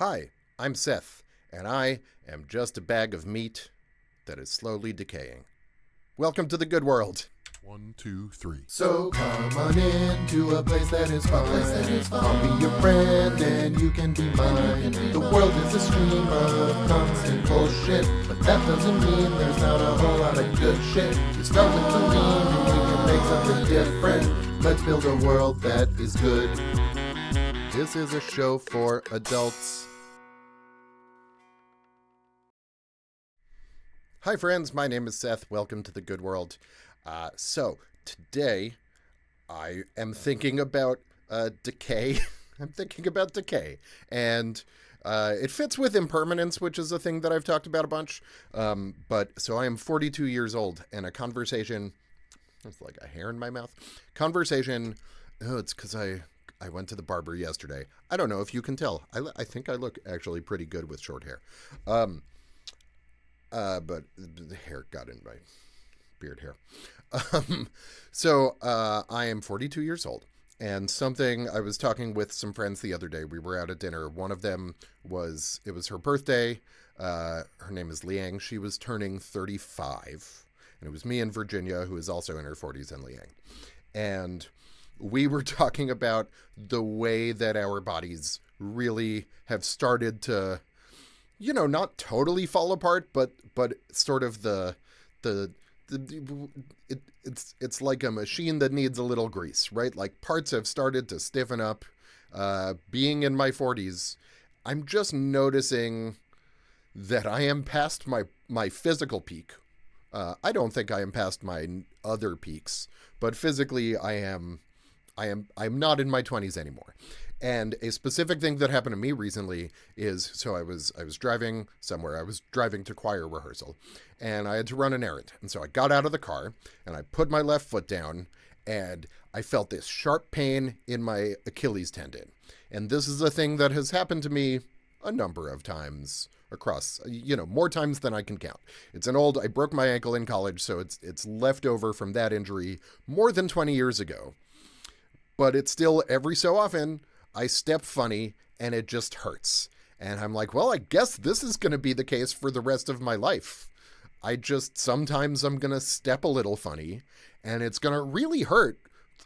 Hi, I'm Seth, and I am just a bag of meat that is slowly decaying. Welcome to the good world. 1, 2, 3. So come on into a place that is fine. I'll be your friend and you can be mine. The world is a stream of constant bullshit, but that doesn't mean there's not a whole lot of good shit. You start with believe and we can make something different. Let's build a world that is good. This is a show for adults. Hi, friends. My name is Seth. Welcome to the good world. So today I am thinking about decay. I'm thinking about decay, and it fits with impermanence, which is a thing that I've talked about a bunch. But so I am 42 years old, and a conversation. It's like a hair in my mouth. Conversation. Oh, it's because I went to the barber yesterday. I don't know if you can tell. I think I look actually pretty good with short hair. But the hair got in my beard hair. I am 42 years old. And something, I was talking with some friends the other day. We were out at dinner. One of them it was her birthday. Her name is Liang. She was turning 35. And it was me and Virginia, who is also in her 40s, and Liang. And we were talking about the way that our bodies really have started to, not totally fall apart, but sort of it's like a machine that needs a little grease, right? Like parts have started to stiffen up. Being in my 40s, I'm just noticing that I am past my physical peak. I don't think I am past my other peaks, but physically I'm not in my 20s anymore. And a specific thing that happened to me recently is, so I was driving somewhere. I was driving to choir rehearsal, and I had to run an errand. And so I got out of the car, and I put my left foot down, and I felt this sharp pain in my Achilles tendon. And this is a thing that has happened to me a number of times across, more times than I can count. I broke my ankle in college, so it's left over from that injury more than 20 years ago. But it's still, every so often, I step funny and it just hurts. And I'm like, well, I guess this is going to be the case for the rest of my life. Sometimes I'm going to step a little funny and it's going to really hurt.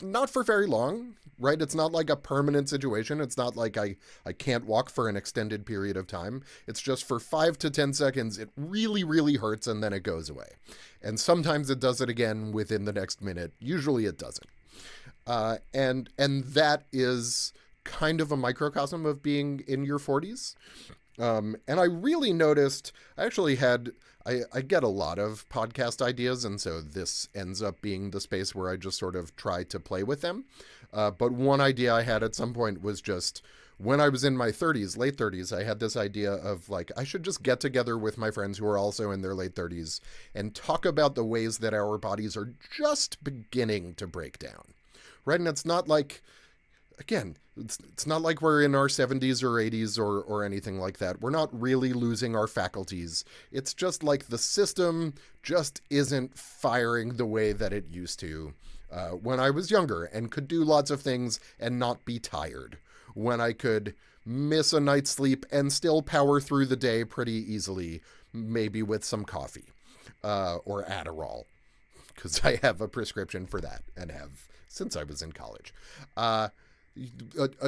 Not for very long, right? It's not like a permanent situation. It's not like I can't walk for an extended period of time. It's just for 5 to 10 seconds, it really, really hurts and then it goes away. And sometimes it does it again within the next minute. Usually it doesn't. And that is kind of a microcosm of being in your 40s. And I really noticed, I get a lot of podcast ideas, and so this ends up being the space where I just sort of try to play with them. But one idea I had at some point was just, when I was in my 30s, late 30s, I had this idea of like, I should just get together with my friends who are also in their late 30s and talk about the ways that our bodies are just beginning to break down. Right? And it's not like, again, it's not like we're in our 70s or 80s or anything like that. We're not really losing our faculties. It's just like the system just isn't firing the way that it used to when I was younger and could do lots of things and not be tired. When I could miss a night's sleep and still power through the day pretty easily, maybe with some coffee or Adderall, because I have a prescription for that and have since I was in college. A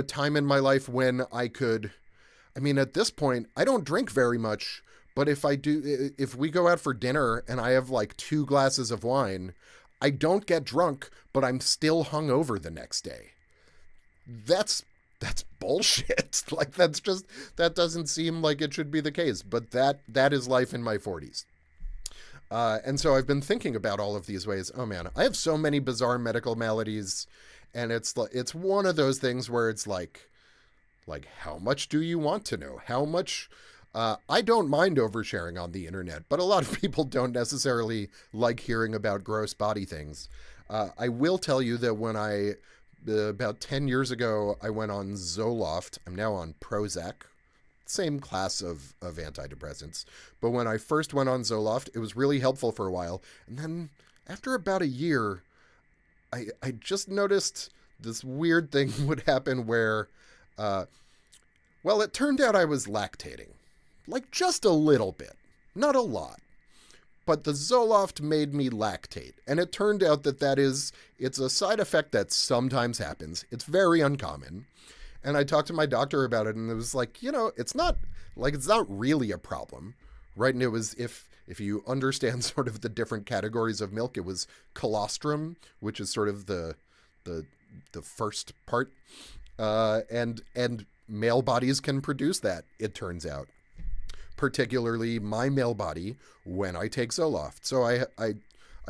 time in my life when at this point, I don't drink very much, but if we go out for dinner and I have like 2 glasses of wine, I don't get drunk, but I'm still hungover the next day. That's bullshit. Like that doesn't seem like it should be the case, but that is life in my 40s. And so I've been thinking about all of these ways. Oh man, I have so many bizarre medical maladies, and it's one of those things where it's like how much do you want to know? How much? I don't mind oversharing on the internet, but a lot of people don't necessarily like hearing about gross body things. I will tell you that when about 10 years ago, I went on Zoloft. I'm now on Prozac. Same class of antidepressants. But when I first went on Zoloft, it was really helpful for a while. And then after about a year, I just noticed this weird thing would happen where Well, it turned out I was lactating. Like just a little bit. Not a lot. But the Zoloft made me lactate. And it turned out it's a side effect that sometimes happens. It's very uncommon. And I talked to my doctor about it, and it was like, it's not really a problem, right? And it was, if you understand sort of the different categories of milk, it was colostrum, which is sort of the first part, and male bodies can produce that. It turns out, particularly my male body when I take Zoloft. So I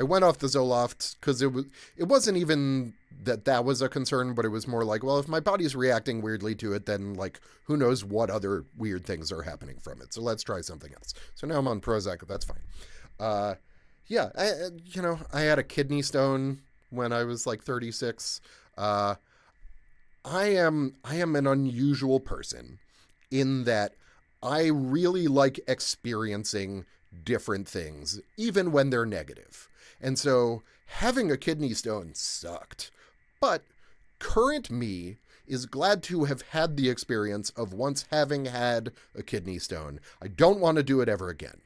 went off the Zoloft because it wasn't even that was a concern, but it was more like, well, if my body's reacting weirdly to it, then like who knows what other weird things are happening from it. So let's try something else. So now I'm on Prozac. That's fine. Yeah, I had a kidney stone when I was like 36. I am an unusual person in that I really like experiencing different things, even when they're negative. And so having a kidney stone sucked. But current me is glad to have had the experience of once having had a kidney stone. I don't want to do it ever again.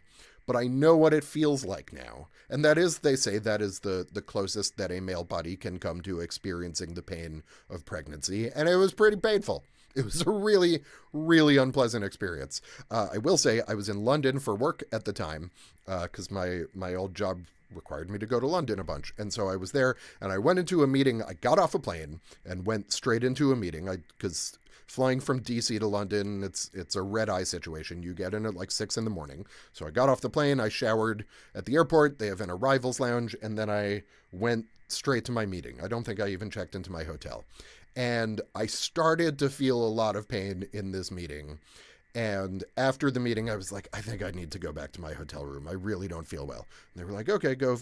But I know what it feels like now. And that is, they say, that is the closest that a male body can come to experiencing the pain of pregnancy. And it was pretty painful. It was a really, really unpleasant experience. I will say I was in London for work at the time because my old job required me to go to London a bunch. And so I was there and I went into a meeting. I got off a plane and went straight into a meeting because flying from DC to London, it's a red eye situation. You get in at like 6 a.m. So I got off the plane. I showered at the airport. They have an arrivals lounge. And then I went straight to my meeting. I don't think I even checked into my hotel. And I started to feel a lot of pain in this meeting. And after the meeting, I was like, I think I need to go back to my hotel room. I really don't feel well. And they were like, okay, go,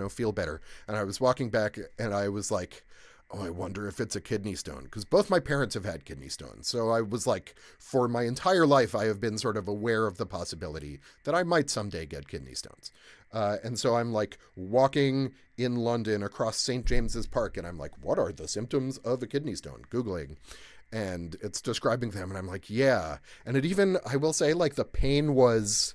feel better. And I was walking back and I was like, oh, I wonder if it's a kidney stone. Because both my parents have had kidney stones. So I was like, for my entire life, I have been sort of aware of the possibility that I might someday get kidney stones. And so I'm like walking in London across St. James's Park. And I'm like, what are the symptoms of a kidney stone? Googling. And it's describing them. And I'm like, yeah. And it even, I will say, like the pain was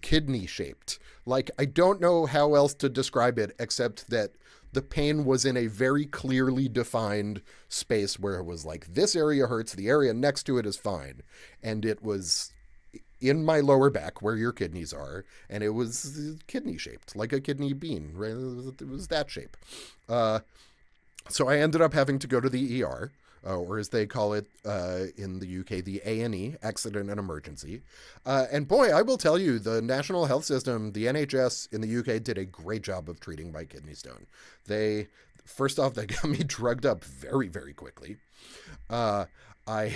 kidney shaped. Like, I don't know how else to describe it except that the pain was in a very clearly defined space where it was like, this area hurts, the area next to it is fine. And it was in my lower back where your kidneys are, and it was kidney shaped, like a kidney bean, right? It was that shape. So I ended up having to go to the ER, or as they call it in the UK, the A&E, accident and emergency. And boy, I will tell you, the National Health System, the NHS in the UK, did a great job of treating my kidney stone. First off, they got me drugged up very, very quickly. I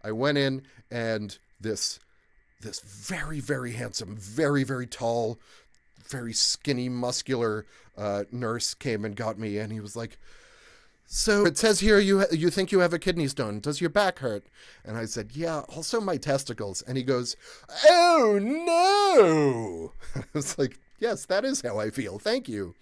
went in, and this very, very handsome, very, very tall, very skinny, muscular nurse came and got me, and he was like, so it says here you think you have a kidney stone. Does your back hurt? And I said, yeah, also my testicles. And he goes, oh, no. I was like, yes, that is how I feel. Thank you.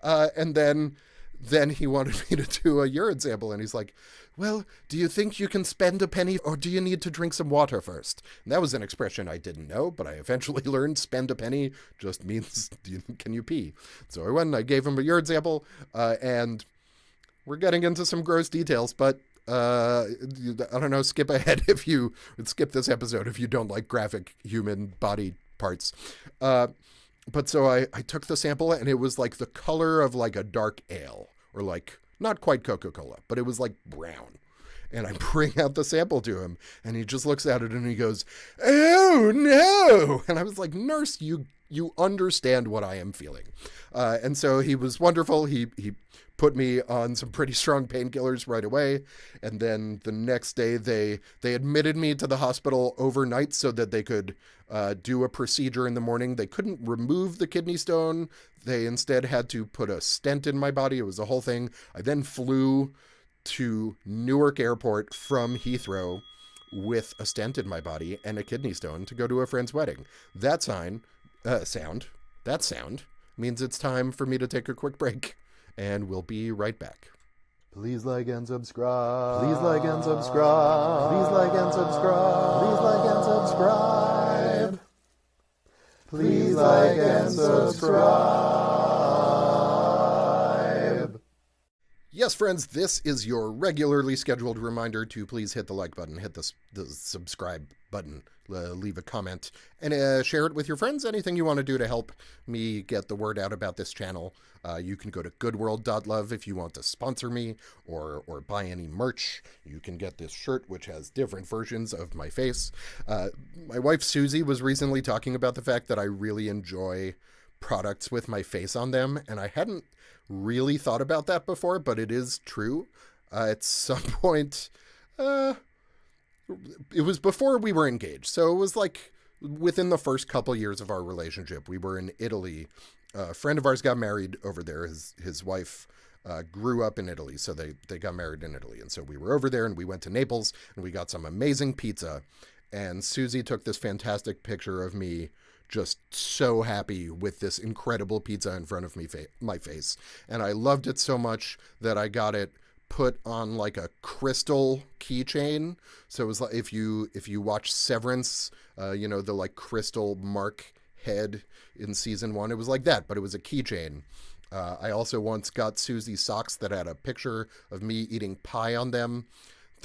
And then he wanted me to do a urine sample. And he's like, well, do you think you can spend a penny or do you need to drink some water first? And that was an expression I didn't know, but I eventually learned spend a penny just means can you pee? So I went and I gave him a urine sample and we're getting into some gross details, but I don't know, skip ahead skip this episode if you don't like graphic human body parts. But so I took the sample and it was like the color of like a dark ale, or like not quite Coca-Cola, but it was like brown. And I bring out the sample to him and he just looks at it and he goes, oh no. And I was like, nurse, you understand what I am feeling. And so he was wonderful. He put me on some pretty strong painkillers right away. And then the next day they admitted me to the hospital overnight so that they could do a procedure in the morning. They couldn't remove the kidney stone. They instead had to put a stent in my body. It was a whole thing. I then flew to Newark Airport from Heathrow with a stent in my body and a kidney stone to go to a friend's wedding. That sound means it's time for me to take a quick break, and we'll be right back. Please like and subscribe. Please like and subscribe. Please like and subscribe. Please like and subscribe. Please like and subscribe. Yes, friends, this is your regularly scheduled reminder to please hit the like button, hit the subscribe button, leave a comment, and share it with your friends. Anything you want to do to help me get the word out about this channel. You can go to goodworld.love if you want to sponsor me or buy any merch. You can get this shirt, which has different versions of my face. My wife, Susie, was recently talking about the fact that I really enjoy products with my face on them, and I hadn't really thought about that before, but it is true. At some point, it was before we were engaged, so it was like within the first couple years of our relationship. We were in Italy. A friend of ours got married over there. His wife grew up in Italy, so they got married in Italy. And so we were over there, and we went to Naples, and we got some amazing pizza. And Susie took this fantastic picture of me just so happy with this incredible pizza in front of me, my face. And I loved it so much that I got it put on like a crystal keychain. So it was like, if you watch Severance, the like crystal mark head in season 1, it was like that, but it was a keychain. I also once got Susie socks that had a picture of me eating pie on them.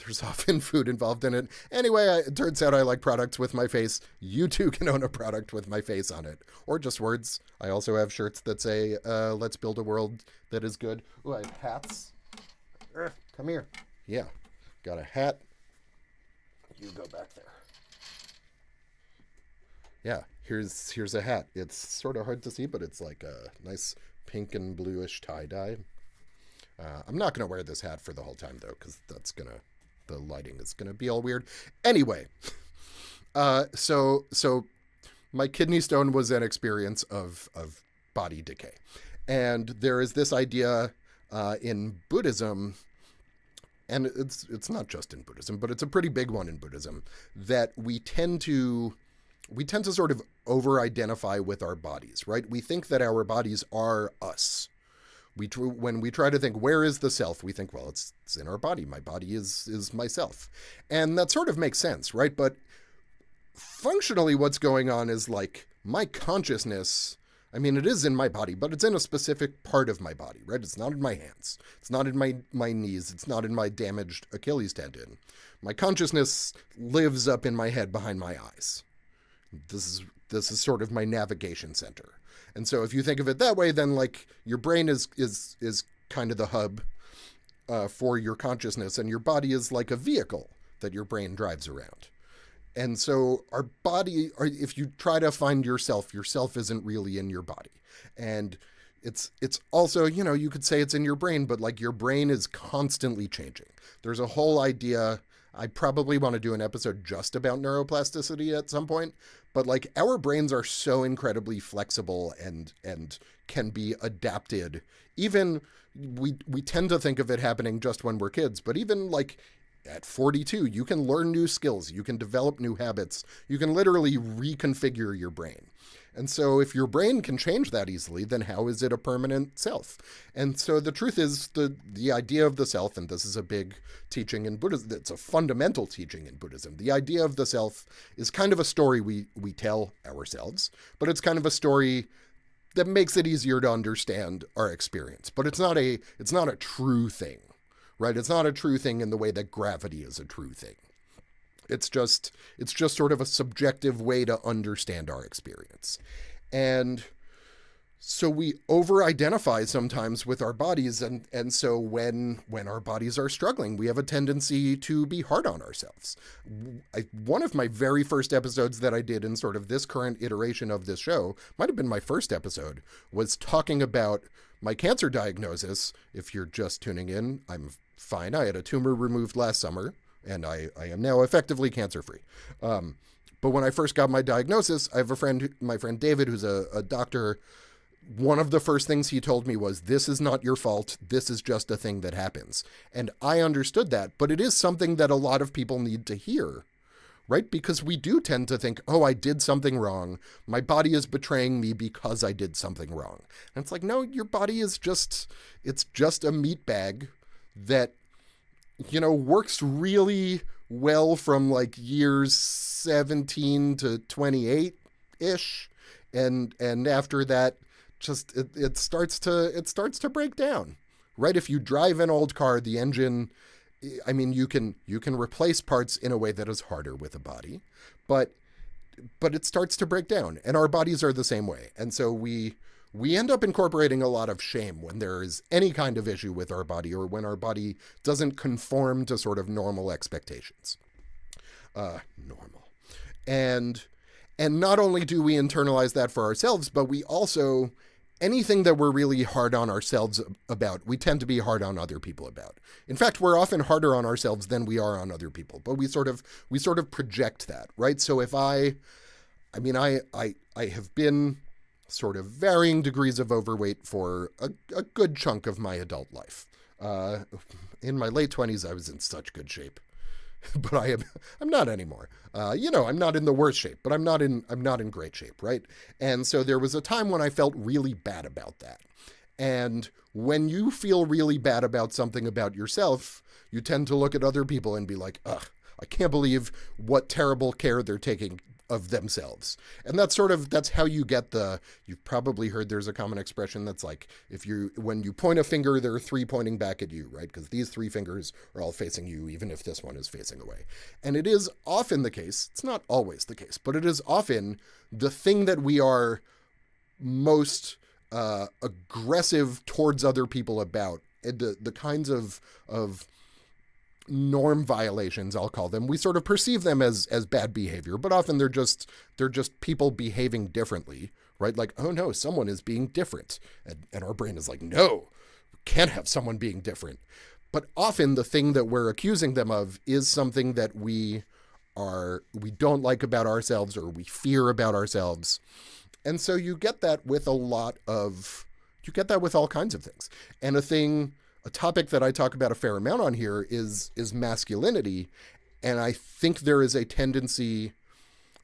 There's often food involved in it. Anyway, it turns out I like products with my face. You too can own a product with my face on it. Or just words. I also have shirts that say, let's build a world that is good. Ooh, I have hats. Come here. Yeah, got a hat. You go back there. Yeah, here's a hat. It's sort of hard to see, but it's like a nice pink and bluish tie-dye. I'm not going to wear this hat for the whole time, though, because the lighting is going to be all weird. Anyway, so my kidney stone was an experience of body decay. And there is this idea in Buddhism, and it's not just in Buddhism, but it's a pretty big one in Buddhism, that we tend to sort of over-identify with our bodies, right? We think that our bodies are us. When we try to think, where is the self? We think, well, it's in our body. My body is myself. And that sort of makes sense, right? But functionally what's going on is like my consciousness, I mean, it is in my body, but it's in a specific part of my body, right? It's not in my hands. It's not in my knees. It's not in my damaged Achilles tendon. My consciousness lives up in my head behind my eyes. This is sort of my navigation center. And so if you think of it that way, then like your brain is kind of the hub for your consciousness, and your body is like a vehicle that your brain drives around. And so our body, or if you try to find yourself isn't really in your body. And it's also, you could say it's in your brain, but like your brain is constantly changing. There's a whole idea. I probably want to do an episode just about neuroplasticity at some point, but like our brains are so incredibly flexible and can be adapted. Even we tend to think of it happening just when we're kids, but even like at 42, you can learn new skills, you can develop new habits, you can literally reconfigure your brain. And so if your brain can change that easily, then how is it a permanent self? And so the truth is the idea of the self, and this is a big teaching in Buddhism, it's a fundamental teaching in Buddhism. The idea of the self is kind of a story we tell ourselves, but it's kind of a story that makes it easier to understand our experience. But it's not a true thing, right? It's not a true thing in the way that gravity is a true thing. It's just sort of a subjective way to understand our experience. And so we over-identify sometimes with our bodies, and so when our bodies are struggling, we have a tendency to be hard on ourselves. One of my very first episodes that I did in sort of this current iteration of this show, might have been my first episode, was talking about my cancer diagnosis. If you're just tuning in, I'm fine. I had a tumor removed last summer, and I am now effectively cancer-free. But when I first got my diagnosis, I have a friend, my friend David, who's a doctor. One of the first things he told me was, this is not your fault. This is just a thing that happens. And I understood that, but it is something that a lot of people need to hear, right? Because we do tend to think, oh, I did something wrong. My body is betraying me because I did something wrong. And it's like, no, your body is it's just a meat bag that, works really well from like years 17 to 28 ish. And after that, just it starts to break down. Right? If you drive an old car, the engine, I mean, you can replace parts in a way that is harder with a body, but it starts to break down, and our bodies are the same way. And so we end up incorporating a lot of shame when there is any kind of issue with our body, or when our body doesn't conform to sort of normal expectations. Normal. And and not only do we internalize that for ourselves, but we also, anything that we're really hard on ourselves about, we tend to be hard on other people about. In fact, we're often harder on ourselves than we are on other people, but we sort of project that, right? So if I have been sort of varying degrees of overweight for a good chunk of my adult life. Uh, in my late 20s, I was in such good shape, but I'm not anymore. I'm not in the worst shape, but I'm not in great shape, right? And so there was a time when I felt really bad about that. And when you feel really bad about something about yourself, you tend to look at other people and be like, ugh, I can't believe what terrible care they're taking of themselves. And that's how you get you've probably heard there's a common expression that's like, when you point a finger, there are three pointing back at you, right? Because these three fingers are all facing you, even if this one is facing away. And it is often the case, it's not always the case, but it is often the thing that we are most aggressive towards other people about, the kinds of norm violations, I'll call them. We sort of perceive them as bad behavior, but often they're just people behaving differently, right? Like, oh no, someone is being different, and our brain is like, no, we can't have someone being different. But often the thing that we're accusing them of is something that we don't like about ourselves, or we fear about ourselves. And so you get that with all kinds of things. And a topic that I talk about a fair amount on here is masculinity. And I think there is a tendency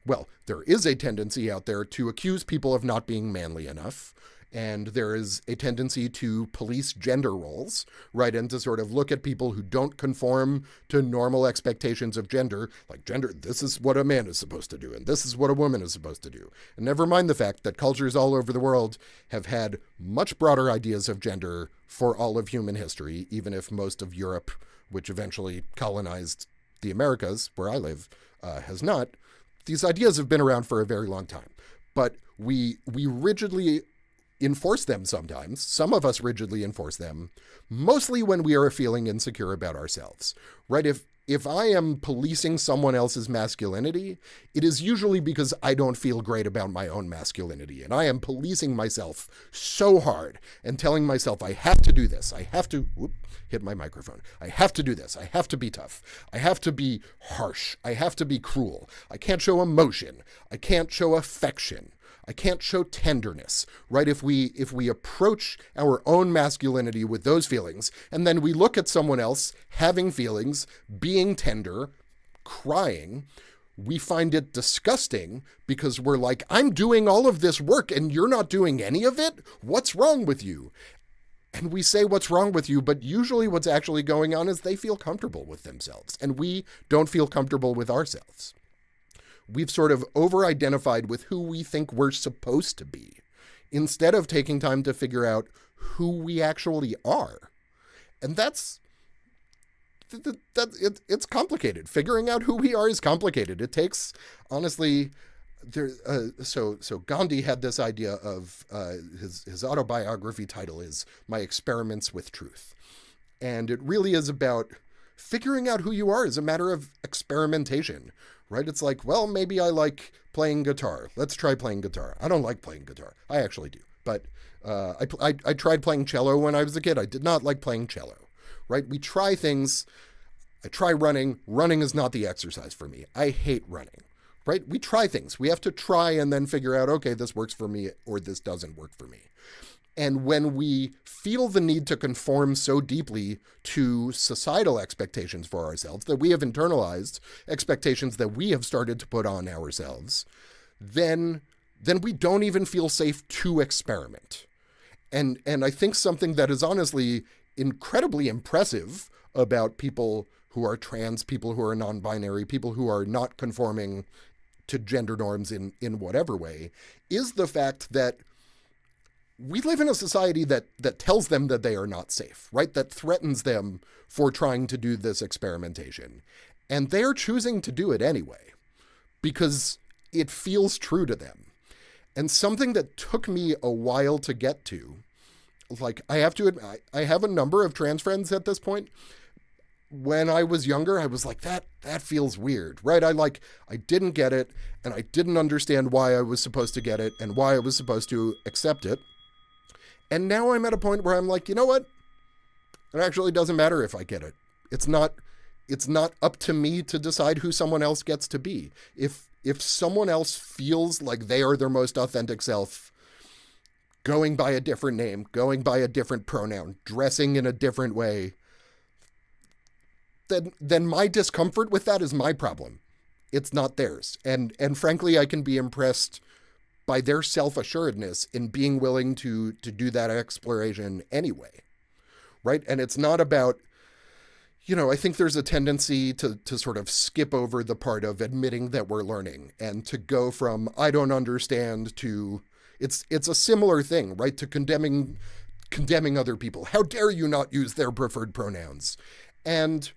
out there to accuse people of not being manly enough. And there is a tendency to police gender roles, right? And to sort of look at people who don't conform to normal expectations of gender, like gender, this is what a man is supposed to do, and this is what a woman is supposed to do. And never mind the fact that cultures all over the world have had much broader ideas of gender for all of human history, even if most of Europe, which eventually colonized the Americas, where I live, has not. These ideas have been around for a very long time. But we rigidly enforce them sometimes. Some of us rigidly enforce them, mostly when we are feeling insecure about ourselves, right? If I am policing someone else's masculinity, it is usually because I don't feel great about my own masculinity. And I am policing myself so hard and telling myself, I have to do this. I have to, hit my microphone. I have to do this. I have to be tough. I have to be harsh. I have to be cruel. I can't show emotion. I can't show affection. I can't show tenderness, right? If we approach our own masculinity with those feelings, and then we look at someone else having feelings, being tender, crying, we find it disgusting because we're like, I'm doing all of this work and you're not doing any of it? What's wrong with you? And we say what's wrong with you, but usually what's actually going on is they feel comfortable with themselves, and we don't feel comfortable with ourselves. We've sort of over-identified with who we think we're supposed to be, instead of taking time to figure out who we actually are. And it's complicated. Figuring out who we are is complicated. It takes, honestly, so Gandhi had this idea of his autobiography title is My Experiments with Truth. And it really is about figuring out who you are is a matter of experimentation, right? It's like, well, maybe I like playing guitar. Let's try playing guitar. I don't like playing guitar. I actually do. But I tried playing cello when I was a kid. I did not like playing cello, right? We try things. I try running. Running is not the exercise for me. I hate running, right? We try things. We have to try and then figure out, okay, this works for me or this doesn't work for me. And when we feel the need to conform so deeply to societal expectations for ourselves, that we have internalized expectations that we have started to put on ourselves, then we don't even feel safe to experiment. And I think something that is honestly incredibly impressive about people who are trans, people who are non-binary, people who are not conforming to gender norms in whatever way, is the fact that we live in a society that tells them that they are not safe, right? That threatens them for trying to do this experimentation. And they're choosing to do it anyway because it feels true to them. And something that took me a while to get to, like, I have to admit, I have a number of trans friends at this point. When I was younger, I was like, that feels weird, right? I didn't get it, and I didn't understand why I was supposed to get it and why I was supposed to accept it. And now I'm at a point where I'm like, you know what? It actually doesn't matter if I get it. It's not up to me to decide who someone else gets to be. If someone else feels like they are their most authentic self, going by a different name, going by a different pronoun, dressing in a different way, then my discomfort with that is my problem. It's not theirs. And frankly, I can be impressed by their self-assuredness in being willing to do that exploration anyway, right? And it's not about, I think there's a tendency to sort of skip over the part of admitting that we're learning and to go from I don't understand to it's a similar thing, right? To condemning other people. How dare you not use their preferred pronouns? And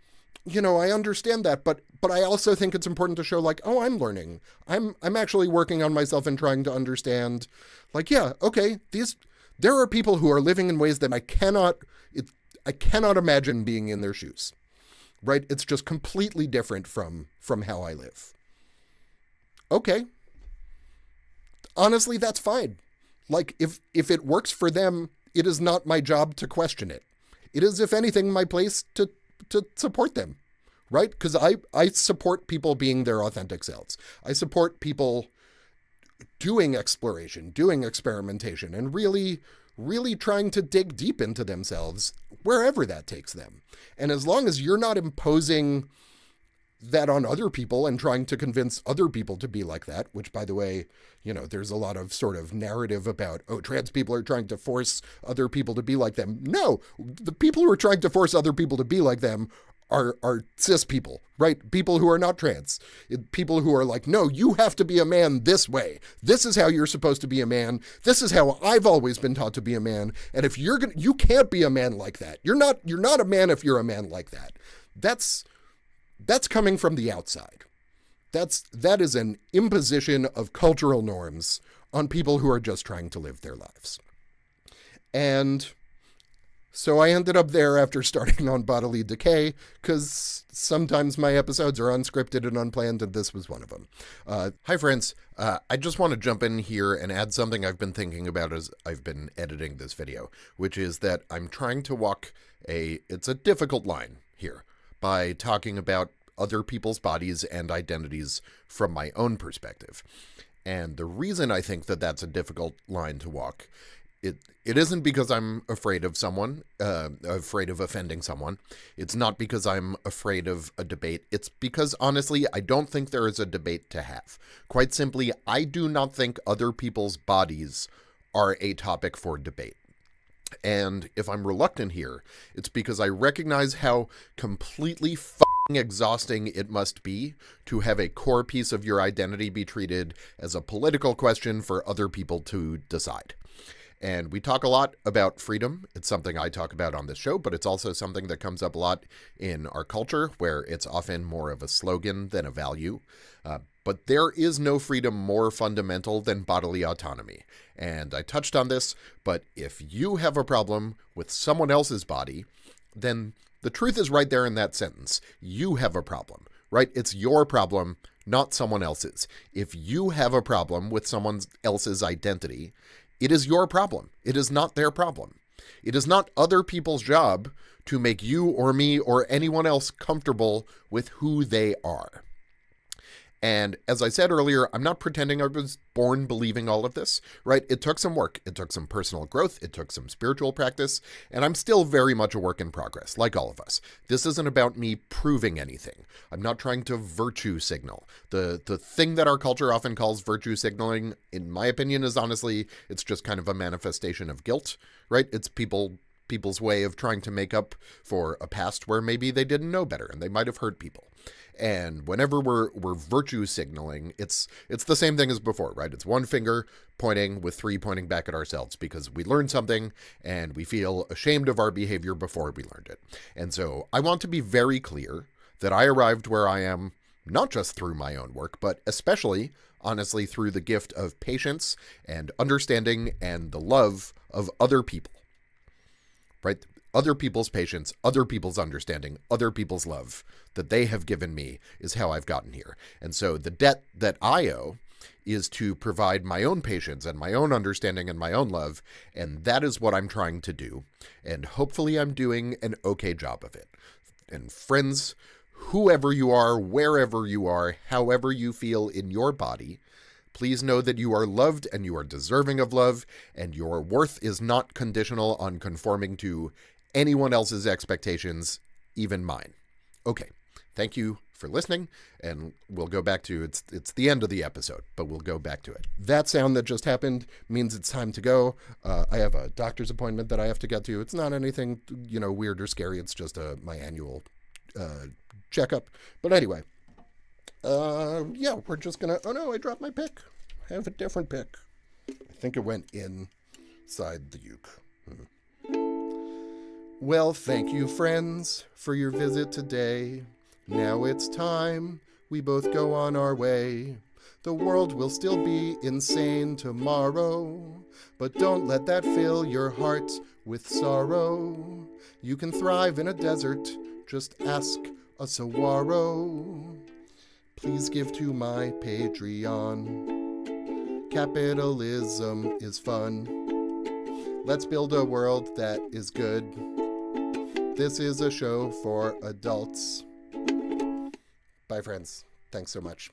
I understand that, but I also think it's important to show like, oh, I'm learning. I'm actually working on myself and trying to understand, like, yeah, okay, there are people who are living in ways that I cannot imagine being in their shoes, right? It's just completely different from how I live. Okay. Honestly, that's fine. Like, if it works for them, it is not my job to question it. It is, if anything, my place to support them, right? Because I support people being their authentic selves. I support people doing exploration, doing experimentation, and really, really trying to dig deep into themselves wherever that takes them. And as long as you're not imposing that on other people and trying to convince other people to be like that, which, by the way, there's a lot of sort of narrative about, oh, trans people are trying to force other people to be like them. No, the people who are trying to force other people to be like them are cis people, right? People who are not trans. People who are like, no, you have to be a man this way. This is how you're supposed to be a man. This is how I've always been taught to be a man. And if you can't be a man like that. You're not a man if you're a man like that. That's coming from the outside. That is an imposition of cultural norms on people who are just trying to live their lives. And so I ended up there after starting on bodily decay, because sometimes my episodes are unscripted and unplanned, and this was one of them. Hi, friends. I just want to jump in here and add something I've been thinking about as I've been editing this video, which is that I'm trying to walk it's a difficult line here by talking about other people's bodies and identities from my own perspective. And the reason I think that that's a difficult line to walk, it isn't because I'm afraid of someone, afraid of offending someone. It's not because I'm afraid of a debate. It's because, honestly, I don't think there is a debate to have. Quite simply, I do not think other people's bodies are a topic for debate. And if I'm reluctant here, it's because I recognize how completely exhausting it must be to have a core piece of your identity be treated as a political question for other people to decide. And we talk a lot about freedom. It's something I talk about on this show, but it's also something that comes up a lot in our culture, where it's often more of a slogan than a value. But there is no freedom more fundamental than bodily autonomy. And I touched on this, but if you have a problem with someone else's body, then the truth is right there in that sentence. You have a problem, right? It's your problem, not someone else's. If you have a problem with someone else's identity, it is your problem. It is not their problem. It is not other people's job to make you or me or anyone else comfortable with who they are. And as I said earlier, I'm not pretending I was born believing all of this, right? It took some work. It took some personal growth. It took some spiritual practice. And I'm still very much a work in progress, like all of us. This isn't about me proving anything. I'm not trying to virtue signal. The thing that our culture often calls virtue signaling, in my opinion, is honestly, it's just kind of a manifestation of guilt, right? It's people people's way of trying to make up for a past where maybe they didn't know better and they might have hurt people. And whenever we're virtue signaling, it's the same thing as before, right? It's one finger pointing with three pointing back at ourselves because we learned something and we feel ashamed of our behavior before we learned it. And so I want to be very clear that I arrived where I am not just through my own work, but especially, honestly, through the gift of patience and understanding and the love of other people, right? Other people's patience, other people's understanding, other people's love that they have given me is how I've gotten here. And so the debt that I owe is to provide my own patience and my own understanding and my own love. And that is what I'm trying to do. And hopefully I'm doing an okay job of it. And friends, whoever you are, wherever you are, however you feel in your body, please know that you are loved and you are deserving of love, and your worth is not conditional on conforming to anyone else's expectations, even mine. Okay, thank you for listening, and we'll go back to, it's the end of the episode, but we'll go back to it. That sound that just happened means it's time to go. I have a doctor's appointment that I have to get to. It's not anything, weird or scary. It's just my annual checkup. But anyway, we're just gonna, oh no, I dropped my pick. I have a different pick. I think it went inside the uke. Well, thank you, friends, for your visit today. Now it's time we both go on our way. The world will still be insane tomorrow, but don't let that fill your heart with sorrow. You can thrive in a desert, just ask a saguaro. Please give to my Patreon. Capitalism is fun. Let's build a world that is good. This is a show for adults. Bye, friends. Thanks so much.